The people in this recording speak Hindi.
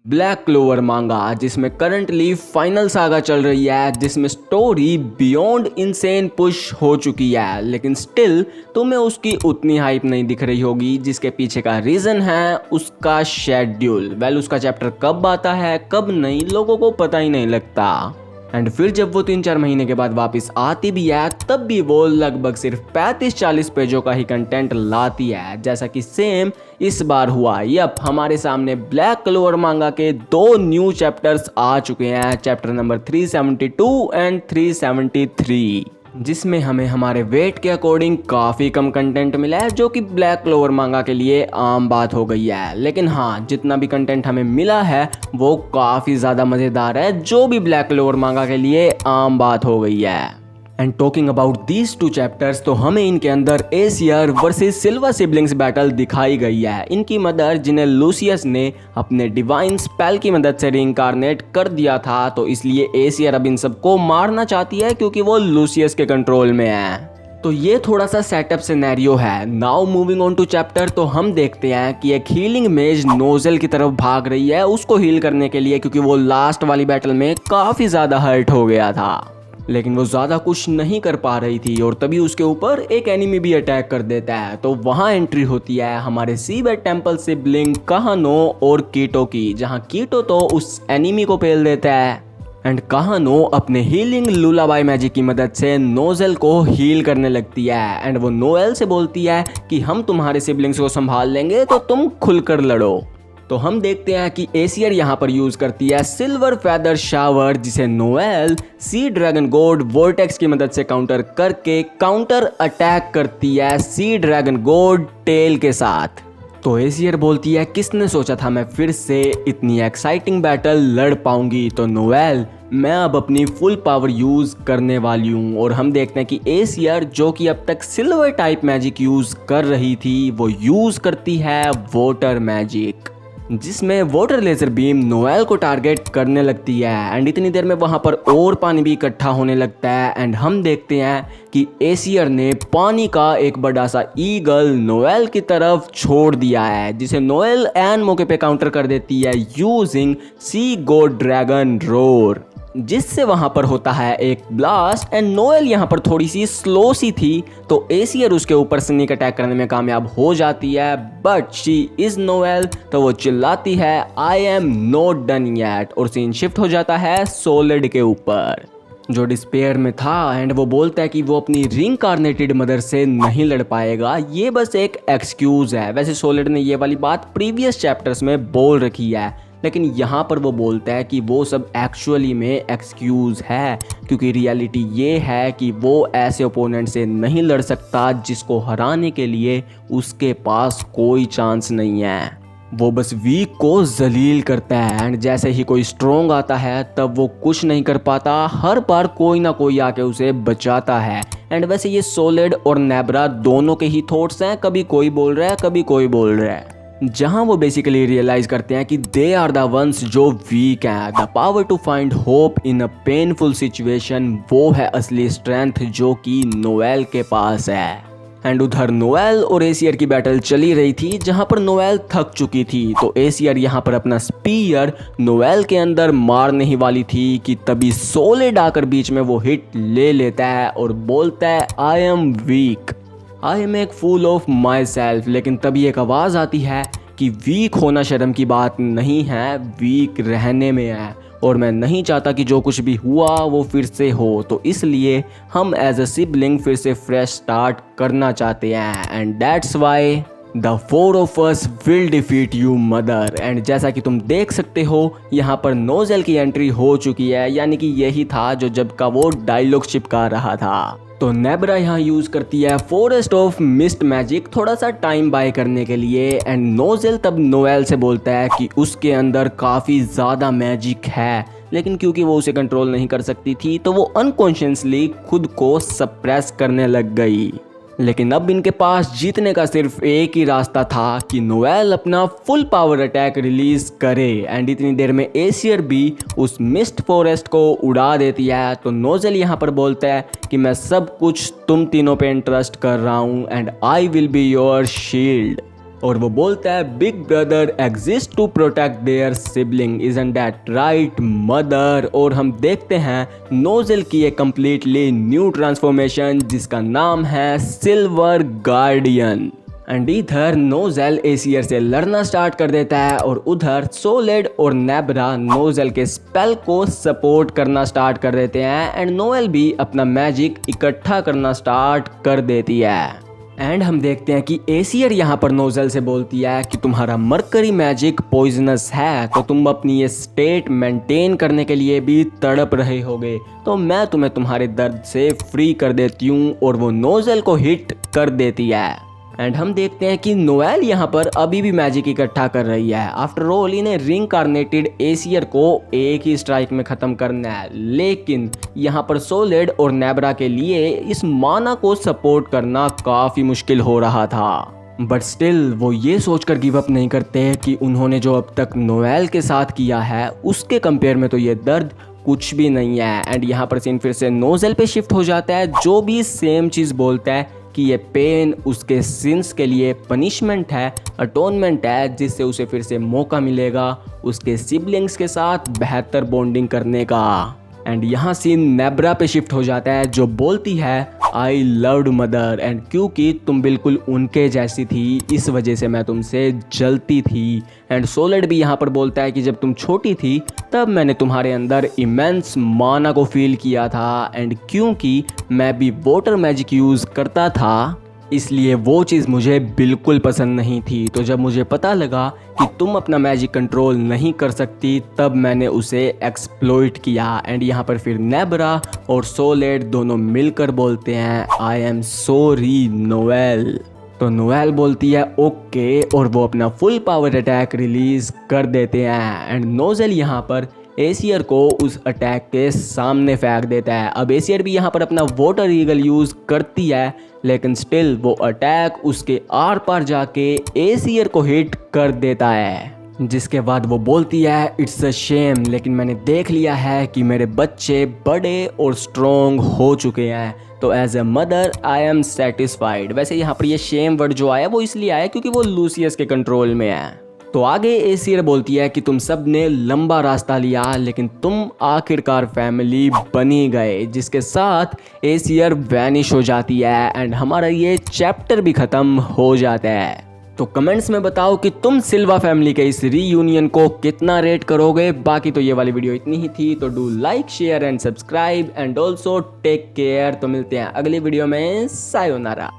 ब्लैक क्लोवर मांगा, जिसमें करंटली फाइनल सागा चल रही है, जिसमें स्टोरी बियॉन्ड इनसेन पुश हो चुकी है, लेकिन स्टिल तुम्हें उसकी उतनी हाइप नहीं दिख रही होगी। जिसके पीछे का रीज़न है उसका शेड्यूल। उसका चैप्टर कब आता है कब नहीं, लोगों को पता ही नहीं लगता। एंड फिर जब वो 3-4 महीने के बाद वापस आती भी है, तब भी वो लगभग सिर्फ 35-40 पेजों का ही कंटेंट लाती है, जैसा कि सेम इस बार हुआ। हमारे सामने ब्लैक क्लोवर मांगा के 2 न्यू चैप्टर्स आ चुके हैं, चैप्टर नंबर 372 एंड 373, जिसमें हमें हमारे वेट के अकॉर्डिंग काफ़ी कम कंटेंट मिला है, जो कि ब्लैक क्लोवर मांगा के लिए आम बात हो गई है। लेकिन हाँ, जितना भी कंटेंट हमें मिला है वो काफ़ी ज़्यादा मज़ेदार है, जो भी ब्लैक क्लोवर मांगा के लिए आम बात हो गई है। And talking about these 2 chapters, तो हमें इनके अंदर एसियर वर्सेस सिल्वा सिबलिंग्स बैटल दिखाई गई है। इनकी मदर, जिन्हें लूसियस ने अपने डिवाइन स्पेल की मदद से रीइंकारनेट कर दिया था, तो इसलिए एसियर अब इन सबको मारना चाहती है क्योंकि वो लूसियस के कंट्रोल में है। तो ये थोड़ा सा सेटअप सिनेरियो है। Now moving on to chapter, तो हम देखते हैं कि एक हीलिंग मेज नोजल की तरफ भाग रही है उसको हील करने के लिए, क्योंकि वो लास्ट वाली बैटल में काफ़ी ज़्यादा हर्ट हो गया था, लेकिन वो ज़्यादा कुछ नहीं कर पा रही थी। और तभी उसके ऊपर एक एनिमी भी अटैक कर देता है। तो वहाँ एंट्री होती है हमारे सीबेड टेम्पल सिबलिंग काहानो और कीटो की, जहाँ कीटो तो उस एनिमी को पेल देता है एंड काहानो अपने हीलिंग लुलाबाई मैजिक की मदद से नोजल को हील करने लगती है। एंड वो नोएल से बोलती है कि हम तुम्हारे सिबलिंग्स को संभाल लेंगे, तो तुम खुलकर लड़ो। तो हम देखते हैं कि एसियर यहाँ पर यूज करती है सिल्वर फेदर शावर, जिसे Noel sea dragon God vortex की मदद से काउंटर करके काउंटर अटैक करती है सी ड्रैगन गॉड टेल के साथ। तो एसियर बोलती है, किसने सोचा था मैं फिर से इतनी एक्साइटिंग बैटल लड़ पाऊंगी। तो नोएल, मैं अब अपनी फुल पावर यूज करने वाली हूँ। और हम देखते हैं कि एसियर, जो कि अब तक सिल्वर टाइप मैजिक यूज कर रही थी, वो यूज करती है वाटर मैजिक, जिसमें वाटर लेजर बीम नोएल को टारगेट करने लगती है। एंड इतनी देर में वहाँ पर और पानी भी इकट्ठा होने लगता है। एंड हम देखते हैं कि एसियर ने पानी का एक बड़ा सा ईगल नोएल की तरफ छोड़ दिया है, जिसे नोएल एन मौके पे काउंटर कर देती है using sea god dragon roar, जिससे वहां पर होता है एक ब्लास्ट। एंड नोएल यहाँ पर थोड़ी सी स्लो सी थी, तो एसियर उसके ऊपर स्नीक अटैक करने में कामयाब हो जाती है। बट शी इज नोएल, तो वो चिल्लाती है I am not done yet, और सीन शिफ्ट हो जाता है सोलिड के ऊपर, जो डिस्पेयर में था। एंड वो बोलता है कि वो अपनी रीइंकारनेटेड मदर से नहीं लड़ पाएगा, ये बस एक एक्सक्यूज है। वैसे सोलिड ने ये वाली बात प्रीवियस चैप्टर्स में बोल रखी है, लेकिन यहाँ पर वो बोलता है कि वो सब एक्चुअली में एक्सक्यूज़ है, क्योंकि रियलिटी ये है कि वो ऐसे ओपोनेंट से नहीं लड़ सकता जिसको हराने के लिए उसके पास कोई चांस नहीं है। वो बस वीक को जलील करता है। एंड जैसे ही कोई स्ट्रॉन्ग आता है तब वो कुछ नहीं कर पाता, हर बार कोई ना कोई आके उसे बचाता है। एंड वैसे ये सोलिड और नेब्रा दोनों के ही थॉट्स हैं, कभी कोई बोल रहा है कभी कोई बोल रहा है, जहां वो बेसिकली रियलाइज करते हैं कि दे आर द वंस जो वीक हैं। The power to find hope in a painful situation, वो है असली स्ट्रेंथ जो कि नोएल के पास है। एंड उधर नोएल और एसियर की बैटल चली रही थी, जहां पर नोएल थक चुकी थी। तो एसियर यहां पर अपना स्पीयर नोएल के अंदर मारने ही वाली थी कि तभी सोलिड आकर बीच में वो हिट ले लेता है और बोलता है I am weak, I am एक फूल ऑफ माई सेल्फ। लेकिन तभी एक आवाज़ आती है कि वीक होना शर्म की बात नहीं है, वीक रहने में है, और मैं नहीं चाहता कि जो कुछ भी हुआ वो फिर से हो। तो इसलिए हम एज अ सिबलिंग फिर से फ्रेश स्टार्ट करना चाहते हैं। And that's why the 4 of us will defeat you mother. And जैसा कि तुम देख सकते हो यहाँ पर नोजल की एंट्री हो चुकी है, यानी कि यही था जो जब का वो डायलॉग चिपका रहा था। तो नेब्रा यहाँ यूज करती है फॉरेस्ट ऑफ मिस्ट मैजिक थोड़ा सा टाइम बाय करने के लिए। एंड नोजल तब नोएल से बोलता है कि उसके अंदर काफ़ी ज़्यादा मैजिक है, लेकिन क्योंकि वो उसे कंट्रोल नहीं कर सकती थी तो वो अनकॉन्शियसली खुद को सप्रेस करने लग गई। लेकिन अब इनके पास जीतने का सिर्फ एक ही रास्ता था कि नोएल अपना फुल पावर अटैक रिलीज करे। एंड इतनी देर में एसियर भी उस मिस्ट फॉरेस्ट को उड़ा देती है। तो नोजल यहाँ पर बोलता है कि मैं सब कुछ तुम तीनों पे इंटरेस्ट कर रहा हूँ and I will be your shield. और वो बोलता है big brother exist to protect their sibling, isn't that right mother. और हम देखते हैं नोजल की एक कंप्लीटली न्यू ट्रांसफॉर्मेशन जिसका नाम है सिल्वर गार्डियन। एंड इधर नोजल एसियर से लड़ना स्टार्ट कर देता है और उधर सोलेड और नेब्रा नोजल के स्पेल को सपोर्ट करना स्टार्ट कर देते हैं एंड नोएल भी अपना मैजिक इकट्ठा करना स्टार्ट कर देती है। एंड हम देखते हैं कि एसियर यहाँ पर नोजल से बोलती है कि तुम्हारा मरकरी मैजिक पॉइजनस है तो तुम अपनी ये स्टेट मेंटेन करने के लिए भी तड़प रहे होगे, तो मैं तुम्हें तुम्हारे दर्द से फ्री कर देती हूँ। और वो नोजल को हिट कर देती है। एंड हम देखते हैं कि नोएल यहाँ पर अभी भी मैजिक इकट्ठा कर रही है। आफ्टर ऑल इन्हें रिंकार्नेटेड एसियर को एक ही स्ट्राइक में ख़त्म करना है, लेकिन यहाँ पर सोलिड और नेब्रा के लिए इस माना को सपोर्ट करना काफ़ी मुश्किल हो रहा था। बट स्टिल वो ये सोचकर गिव अप नहीं करते कि उन्होंने जो अब तक नोएल के साथ किया है उसके कंपेयर में तो ये दर्द कुछ भी नहीं है। एंड यहाँ पर सीन फिर से नोजल पे शिफ्ट हो जाता है जो भी सेम चीज़ बोलता है कि ये पेन उसके सिंस के लिए पनिशमेंट है, अटोनमेंट है, जिससे उसे फिर से मौका मिलेगा उसके सिबलिंग्स के साथ बेहतर बॉन्डिंग करने का। एंड यहाँ सीन नेब्रा पे शिफ्ट हो जाता है जो बोलती है आई लव्ड मदर, एंड क्योंकि तुम बिल्कुल उनके जैसी थी इस वजह से मैं तुमसे जलती थी। एंड सोलिड भी यहाँ पर बोलता है कि जब तुम छोटी थी तब मैंने तुम्हारे अंदर इमेंस माना को फील किया था, एंड क्योंकि मैं भी वाटर मैजिक यूज़ करता था इसलिए वो चीज़ मुझे बिल्कुल पसंद नहीं थी। तो जब मुझे पता लगा कि तुम अपना मैजिक कंट्रोल नहीं कर सकती तब मैंने उसे एक्सप्लॉइट किया। एंड यहाँ पर फिर नेब्रा और सोलिड दोनों मिलकर बोलते हैं आई एम सॉरी नोएल। तो नोएल बोलती है ओके और वो अपना फुल पावर अटैक रिलीज कर देते हैं। एंड नोजल यहाँ पर एसियर को उस अटैक के सामने फेंक देता है। अब एसियर भी यहाँ पर अपना वाटर ईगल यूज़ करती है, लेकिन स्टिल वो अटैक उसके आर पार जाके एसियर को हिट कर देता है, जिसके बाद वो बोलती है इट्स अ शेम, लेकिन मैंने देख लिया है कि मेरे बच्चे बड़े और स्ट्रॉन्ग हो चुके हैं, तो as a mother I am satisfied. वैसे यहाँ पर ये शेम वर्ड जो आया वो इसलिए आया क्योंकि वो लूसियस के कंट्रोल में है। तो आगे एसियर बोलती है कि तुम सब ने लंबा रास्ता लिया लेकिन तुम आखिरकार फैमिली बनी गए, जिसके साथ एसियर वैनिश हो जाती है एंड हमारा ये चैप्टर भी ख़त्म हो जाता है। तो कमेंट्स में बताओ कि तुम सिल्वा फैमिली के इस रीयूनियन को कितना रेट करोगे। बाकी तो ये वाली वीडियो इतनी ही थी, तो do like share and subscribe and also take care. तो मिलते हैं अगली वीडियो में, सायोनारा।